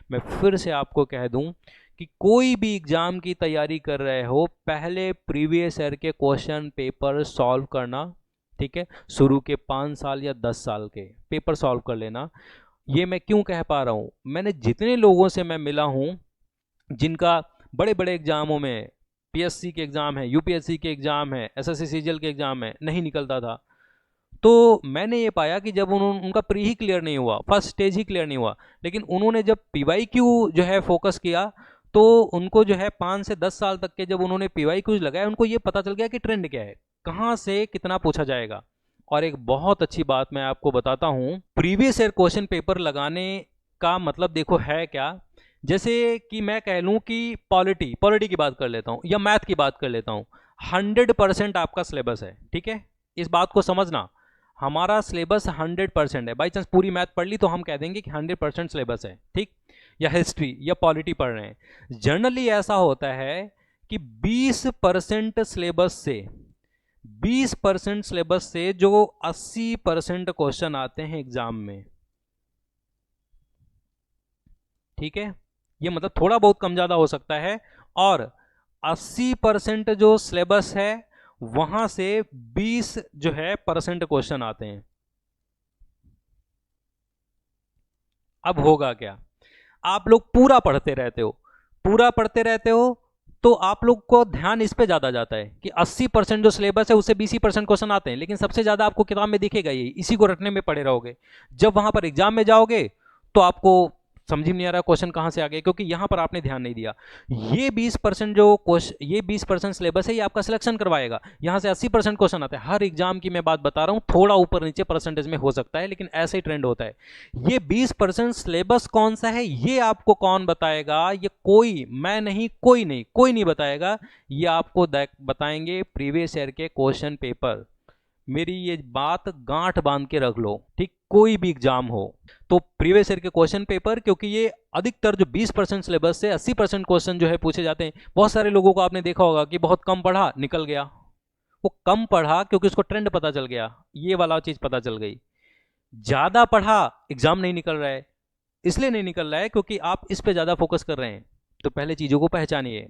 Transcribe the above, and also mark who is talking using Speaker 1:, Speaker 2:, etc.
Speaker 1: मैं फिर से आपको कह दूं कि कोई भी एग्जाम की तैयारी कर रहे हो, पहले प्रीवियस ईयर के क्वेश्चन पेपर सॉल्व करना, ठीक है। शुरू के 5 साल या 10 साल के पेपर सॉल्व कर लेना। ये मैं क्यों कह पा रहा हूँ, मैंने जितने लोगों से मैं मिला हूँ जिनका बड़े बड़े एग्जामों में, पीएससी के एग्जाम है, यूपीएससी के एग्जाम है, एसएससी सीजीएल के एग्जाम है, नहीं निकलता था, तो मैंने ये पाया कि जब उनका प्री ही क्लियर नहीं हुआ, फर्स्ट स्टेज ही क्लियर नहीं हुआ, लेकिन उन्होंने जब पीवाईक्यू जो है फोकस किया, तो उनको जो है 5 से 10 साल तक के जब उन्होंने पीवाईक्यूज लगाए, उनको ये पता चल गया कि ट्रेंड क्या है, कहाँ से कितना पूछा जाएगा। और एक बहुत अच्छी बात मैं आपको बताता हूँ, प्रीवियस ईयर क्वेश्चन पेपर लगाने का मतलब देखो है क्या। जैसे कि मैं कह लूँ कि पॉलिटी पॉलिटी की बात कर लेता हूँ या मैथ की बात कर लेता हूँ, 100% आपका सिलेबस है, ठीक है। इस बात को समझना, हमारा सिलेबस 100% है। बाई चांस पूरी मैथ पढ़ ली तो हम कह देंगे कि 100% सिलेबस है, ठीक। या हिस्ट्री या पॉलिटी पढ़ रहे हैं, जनरली ऐसा होता है कि 20% सिलेबस से 20% सिलेबस से जो 80% क्वेश्चन आते हैं एग्जाम में, ठीक है। ये मतलब थोड़ा बहुत कम ज्यादा हो सकता है, और 80% जो सिलेबस है वहां से 20 जो है परसेंट क्वेश्चन आते हैं। अब होगा क्या, आप लोग पूरा पढ़ते रहते हो, पूरा पढ़ते रहते हो, तो आप लोग को ध्यान इस पे ज्यादा जाता है कि 80% जो सिलेबस है उससे 20% क्वेश्चन आते हैं, लेकिन सबसे ज्यादा आपको किताब में दिखेगा ये, इसी को रटने में पड़े रहोगे। जब वहां पर एग्जाम में जाओगे तो आपको समझ में नहीं आ रहा क्वेश्चन कहां से आ गए, क्योंकि यहां पर आपने ध्यान नहीं दिया। ये 20% जो क्वेश्चन, ये 20% सिलेबस है, ये आपका सिलेक्शन करवाएगा। यहां से 80% क्वेश्चन आते हैं, हर एग्जाम की मैं बात बता रहा हूं, थोड़ा ऊपर नीचे परसेंटेज में हो सकता है, लेकिन ऐसे ही ट्रेंड होता है। ये 20% सिलेबस कौन सा है ये आपको कौन बताएगा, ये कोई, मैं नहीं, कोई नहीं बताएगा। ये आपको बताएंगे प्रीवियस ईयर के क्वेश्चन पेपर। मेरी ये बात गांठ बांध के रख लो, ठीक। कोई भी एग्जाम हो तो प्रीवियस ईयर के क्वेश्चन पेपर, क्योंकि ये अधिकतर जो 20% सिलेबस से 80% क्वेश्चन जो है पूछे जाते हैं। बहुत सारे लोगों को आपने देखा होगा कि बहुत कम पढ़ा निकल गया, वो कम पढ़ा क्योंकि उसको ट्रेंड पता चल गया, ये वाला चीज पता चल गई। ज्यादा पढ़ा, एग्जाम नहीं निकल रहा है, इसलिए नहीं निकल रहा है क्योंकि आप इस पे ज्यादा फोकस कर रहे हैं। तो पहले चीजों को पहचानिए।